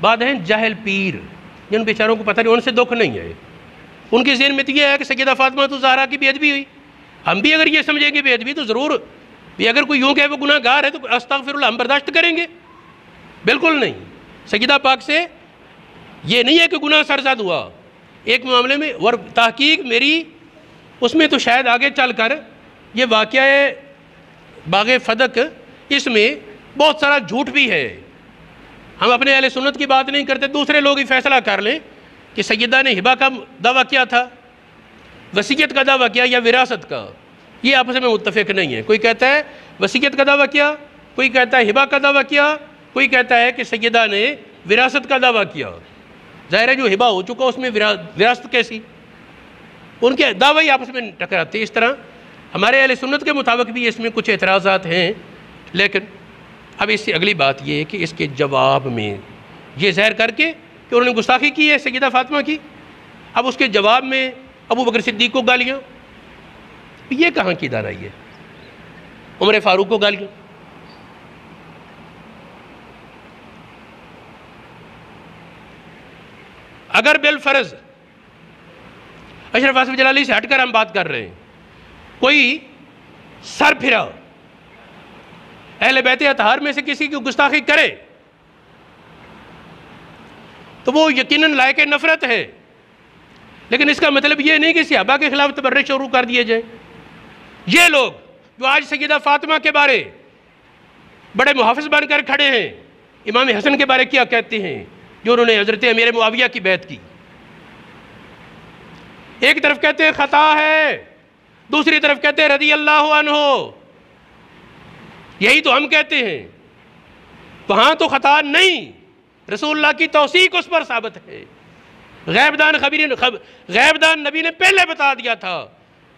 بعد ہیں جاہل پیر، جن بیچاروں کو پتہ نہیں، ان سے دکھ نہیں ہے، ان کی ذہن میں تو یہ ہے کہ سیدہ فاطمہ تو زہرا کی بے ادبی ہوئی، ہم بھی اگر یہ سمجھیں گے بے ادبی تو ضرور بھی، اگر کوئی یوں کہ وہ گناہ گار ہے تو استغفر اللہ ہم برداشت کریں گے؟ بالکل نہیں۔ سیدہ پاک سے یہ نہیں ہے کہ گناہ سرزد ہوا ایک معاملے میں، اور تحقیق میری اس میں تو شاید آگے چل کر یہ واقعہ باغ فدق، اس میں بہت سارا جھوٹ بھی ہے۔ ہم اپنے اہل سنت کی بات نہیں کرتے، دوسرے لوگ ہی فیصلہ کر لیں کہ سیدہ نے ہبہ کا دعویٰ کیا تھا، وصیت کا دعویٰ کیا یا وراثت کا، یہ آپس میں متفق نہیں ہے۔ کوئی کہتا ہے وصیت کا دعویٰ کیا، کوئی کہتا ہے ہبہ کا دعویٰ کیا، کوئی کہتا ہے کہ سیدہ نے وراثت کا دعویٰ کیا۔ ظاہر ہے جو ہبہ ہو چکا اس میں وراثت کیسی؟ ان کے دعوی آپس میں ٹکراتے ہیں۔ اس طرح ہمارے اہل سنت کے مطابق بھی اس میں کچھ اعتراضات ہیں، لیکن اب اس سے اگلی بات یہ ہے کہ اس کے جواب میں یہ ظاہر کر کے کہ انہوں نے گستاخی کی ہے سیدہ فاطمہ کی، اب اس کے جواب میں ابو بکر صدیق کو گالیاں، یہ کہاں کی دانائی ہے؟ عمر فاروق کو گالیاں، اگر بالفرض اشرف آصف جلالی سے ہٹ کر ہم بات کر رہے ہیں، کوئی سر پھرا اہل بیت اطہار میں سے کسی کی گستاخی کرے تو وہ یقیناً لائق نفرت ہے، لیکن اس کا مطلب یہ نہیں کہ صحابہ کے خلاف تبرج شروع کر دیے جائیں۔ یہ لوگ جو آج سیدہ فاطمہ کے بارے بڑے محافظ بن کر کھڑے ہیں، امام حسن کے بارے کیا کہتے ہیں جو انہوں نے حضرت امیر معاویہ کی بیعت کی؟ ایک طرف کہتے ہیں خطا ہے، دوسری طرف کہتے ہیں رضی اللہ عنہ، یہی تو ہم کہتے ہیں۔ وہاں تو خطا نہیں، رسول اللہ کی توثیق اس پر ثابت ہے، غیب دان نبی نے پہلے بتا دیا تھا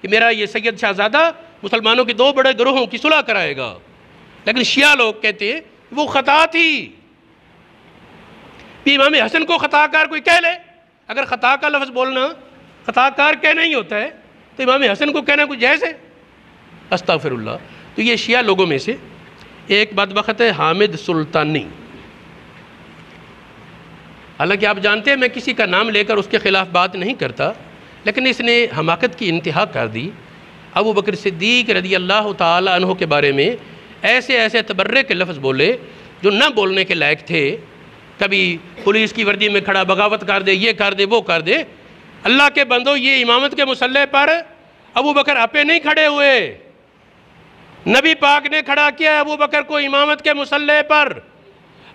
کہ میرا یہ سید شہزادہ مسلمانوں کے دو بڑے گروہوں کی صلح کرائے گا، لیکن شیعہ لوگ کہتے ہیں وہ خطا تھی۔ امام حسن کو خطا کار کوئی کہہ لے، اگر خطا کا لفظ بولنا خطا کار کہنا ہی ہوتا ہے تو امام حسن کو کہنا کوئی جائز ہے؟ استغفر اللہ۔ تو یہ شیعہ لوگوں میں سے ایک بدبخت ہے حامد سلطانی، حالانکہ آپ جانتے ہیں میں کسی کا نام لے کر اس کے خلاف بات نہیں کرتا، لیکن اس نے حماقت کی انتہا کر دی۔ ابو بکر صدیق رضی اللہ تعالی عنہ کے بارے میں ایسے ایسے تبرے کے لفظ بولے جو نہ بولنے کے لائق تھے، کبھی پولیس کی وردی میں کھڑا بغاوت کر دے، یہ کر دے، وہ کر دے۔ اللہ کے بندو، یہ امامت کے مسلح پر ابو بکر اپے نہیں کھڑے ہوئے، نبی پاک نے کھڑا کیا ابو بکر کو امامت کے مسلح پر۔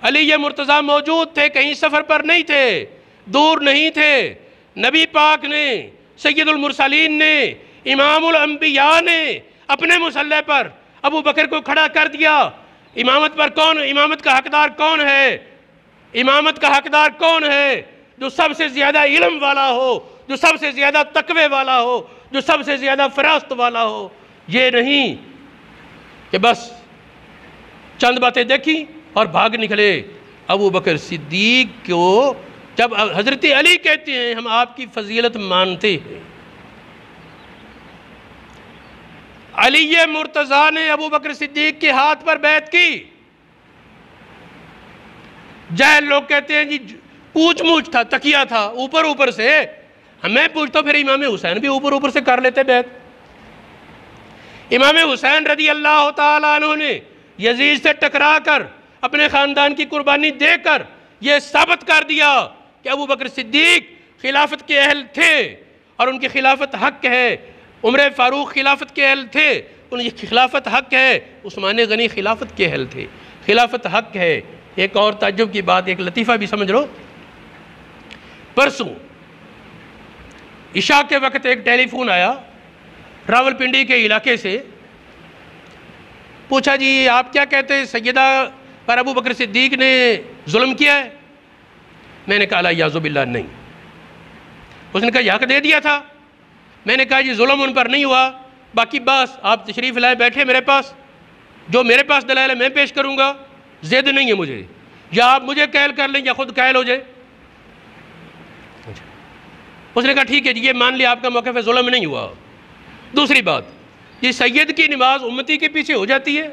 علی مرتضیٰ موجود تھے، کہیں سفر پر نہیں تھے، دور نہیں تھے، نبی پاک نے، سید المرسلین نے، امام الانبیاء نے اپنے مسلح پر ابو بکر کو کھڑا کر دیا۔ امامت پر کون، امامت کا حقدار کون ہے؟ امامت کا حقدار کون ہے؟ جو سب سے زیادہ علم والا ہو، جو سب سے زیادہ تقوی والا ہو، جو سب سے زیادہ فراست والا ہو۔ یہ نہیں کہ بس چند باتیں دیکھی اور بھاگ نکلے۔ ابو بکر صدیق کو جب حضرت علی کہتے ہیں ہم آپ کی فضیلت مانتے ہیں، علی مرتضیٰ نے ابو بکر صدیق کے ہاتھ پر بیعت کی۔ جاہل لوگ کہتے ہیں جی پوچھ موچھ تھا، تکیہ تھا، اوپر اوپر سے۔ میں پوچھتا ہوں پھر امام حسین بھی اوپر اوپر سے کر لیتے بیعت۔ امام حسین رضی اللہ تعالیٰ عنہ نے یزید سے ٹکرا کر اپنے خاندان کی قربانی دے کر یہ ثابت کر دیا کہ ابو بکر صدیق خلافت کے اہل تھے اور ان کی خلافت حق ہے۔ عمر فاروق خلافت کے اہل تھے، ان کی خلافت حق ہے۔ عثمان غنی خلافت کے اہل تھے، خلافت حق ہے۔ ایک اور تعجب کی بات، ایک لطیفہ بھی سمجھ لو۔ پرسوں عشاء کے وقت ایک ٹیلی فون آیا راول پنڈی کے علاقے سے، پوچھا جی آپ کیا کہتے ہیں سیدہ پر ابو بکر صدیق نے ظلم کیا ہے؟ میں نے کہا الیاذ باللہ نہیں۔ اس نے کہا یہ حق دے دیا تھا۔ میں نے کہا جی ظلم ان پر نہیں ہوا، باقی بس آپ تشریف لائے بیٹھے میرے پاس، جو میرے پاس دلائل ہے میں پیش کروں گا، زید نہیں ہے مجھے، یا آپ مجھے قائل کر لیں یا خود قائل ہو جائے۔ اس نے کہا ٹھیک ہے جی یہ مان لیا آپ کا موقف ہے، ظلم نہیں ہوا۔ دوسری بات، یہ سید کی نماز امتی کے پیچھے ہو جاتی ہے،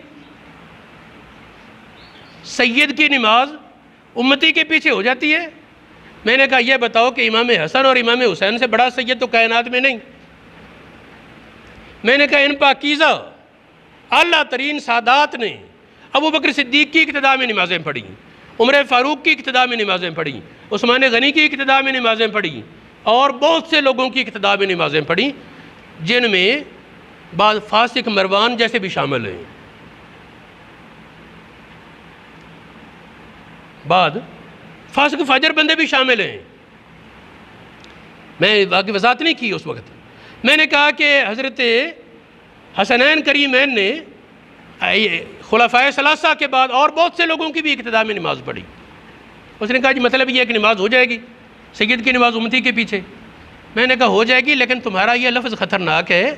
سید کی نماز امتی کے پیچھے ہو جاتی ہے۔ میں نے کہا یہ بتاؤ کہ امام حسن اور امام حسین سے بڑا سید تو کائنات میں نہیں۔ میں نے کہا ان پاکیزہ اعلیٰ ترین سادات نے ابو بکر صدیق کی اقتداء میں نمازیں پڑھیں، عمر فاروق کی اقتداء میں نمازیں پڑھیں، عثمان غنی کی اقتداء میں نمازیں پڑھیں، اور بہت سے لوگوں کی اقتداء میں نمازیں پڑھیں، جن میں بعض فاسق مروان جیسے بھی شامل ہیں، بعد فاسق فاجر بندے بھی شامل ہیں۔ میں باقی وضاحت نہیں کی اس وقت۔ میں نے کہا کہ حضرت حسنین کریمین نے خلفائے ثلاثہ کے بعد اور بہت سے لوگوں کی بھی اقتداء میں نماز پڑھی۔ اس نے کہا جی مطلب یہ ہے کہ نماز ہو جائے گی، سید کی نماز امتی کے پیچھے۔ میں نے کہا ہو جائے گی، لیکن تمہارا یہ لفظ خطرناک ہے،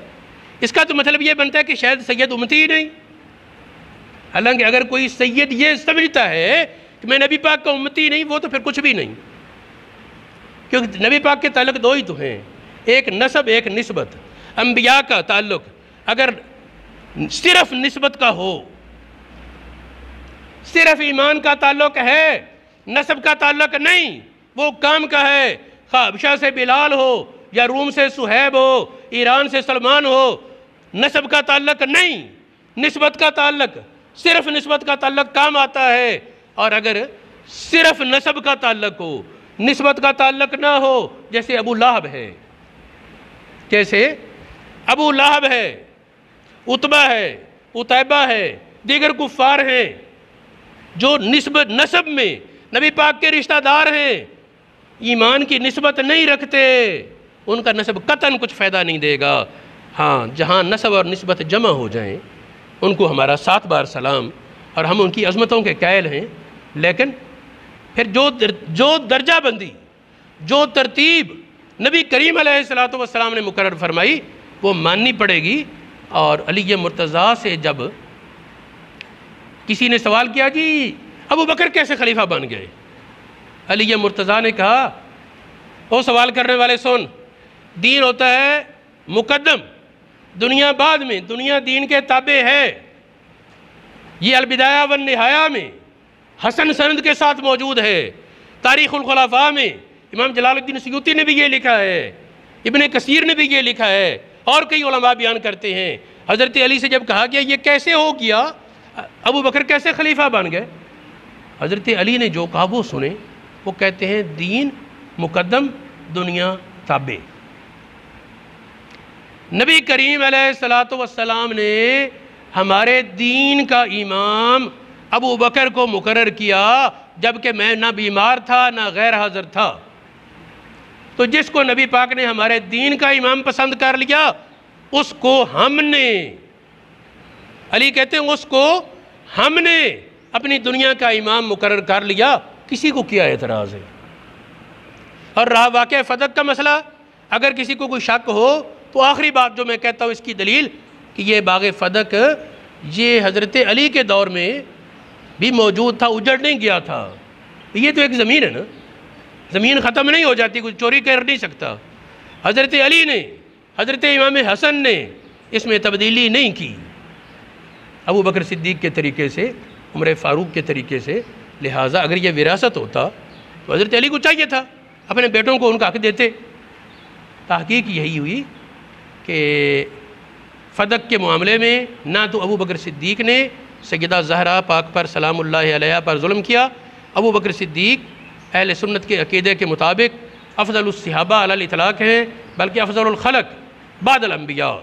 اس کا تو مطلب یہ بنتا ہے کہ شاید سید امتی ہی نہیں۔ حالانکہ اگر کوئی سید یہ سمجھتا ہے کہ میں نبی پاک کا امتی نہیں، وہ تو پھر کچھ بھی نہیں، کیونکہ نبی پاک کے تعلق دو ہی تو ہیں، ایک نسب ایک نسبت۔ انبیاء کا تعلق اگر صرف نسبت کا ہو، صرف ایمان کا تعلق ہے، نسب کا تعلق نہیں، وہ کام کا ہے، خواہ حبشہ سے بلال ہو یا روم سے صہیب ہو، ایران سے سلمان ہو، نسب کا تعلق نہیں، نسبت کا تعلق، صرف نسبت کا تعلق کام آتا ہے۔ اور اگر صرف نسب کا تعلق ہو، نسبت کا تعلق نہ ہو، جیسے ابو لہب ہے، جیسے ابو لہب ہے، عتبہ ہے، عتیبہ ہے، دیگر کفار ہیں جو نسب میں نبی پاک کے رشتہ دار ہیں، ایمان کی نسبت نہیں رکھتے، ان کا نسب قطعاً کچھ فائدہ نہیں دے گا۔ ہاں جہاں نسب اور نسبت جمع ہو جائیں ان کو ہمارا 7 بار سلام، اور ہم ان کی عظمتوں کے قائل ہیں، لیکن پھر جو درجہ بندی، جو ترتیب نبی کریم علیہ السلام نے مقرر فرمائی وہ ماننی پڑے گی۔ اور علی مرتضیٰ سے جب کسی نے سوال کیا جی ابو بکر کیسے خلیفہ بن گئے، علی مرتضیٰ نے کہا وہ سوال کرنے والے سن، دین ہوتا ہے مقدم، دنیا بعد میں، دنیا دین کے تابع ہے۔ یہ البدایہ والنہایہ میں حسن سند کے ساتھ موجود ہے، تاریخ الخلفاء میں امام جلال الدین سیوطی نے بھی یہ لکھا ہے، ابن کثیر نے بھی یہ لکھا ہے، اور کئی علماء بیان کرتے ہیں۔ حضرت علی سے جب کہا گیا یہ کیسے ہو گیا، ابو بکر کیسے خلیفہ بن گئے، حضرت علی نے جو کہا وہ سنیں، وہ کہتے ہیں دین مقدم، دنیا تابع۔ نبی کریم علیہ السلام نے ہمارے دین کا امام ابو بکر کو مقرر کیا، جبکہ میں نہ بیمار تھا نہ غیر حاضر تھا۔ تو جس کو نبی پاک نے ہمارے دین کا امام پسند کر لیا، اس کو ہم نے، علی کہتے ہیں اس کو ہم نے اپنی دنیا کا امام مقرر کر لیا، کسی کو کیا اعتراض ہے۔ اور رہا واقعہ فدق کا مسئلہ، اگر کسی کو کوئی شک ہو تو آخری بات جو میں کہتا ہوں اس کی دلیل کہ یہ باغ فدق یہ حضرت علی کے دور میں بھی موجود تھا، اجڑ نہیں گیا تھا۔ یہ تو ایک زمین ہے نا، زمین ختم نہیں ہو جاتی، کوئی چوری کر نہیں سکتا۔ حضرت علی نے، حضرت امام حسن نے اس میں تبدیلی نہیں کی، ابو بکر صدیق کے طریقے سے، عمر فاروق کے طریقے سے۔ لہٰذا اگر یہ وراثت ہوتا تو حضرت علی کو چاہیے تھا اپنے بیٹوں کو ان کا حق دیتے۔ تحقیق یہی ہوئی کہ فدق کے معاملے میں نہ تو ابو بکر صدیق نے سیدہ زہرا پاک پر سلام اللہ علیہ پر ظلم کیا، ابو بکر صدیق اہل سنت کے عقیدے کے مطابق افضل الصحابہ علی الاطلاق ہیں، بلکہ افضل الخلق بعد الانبیاء۔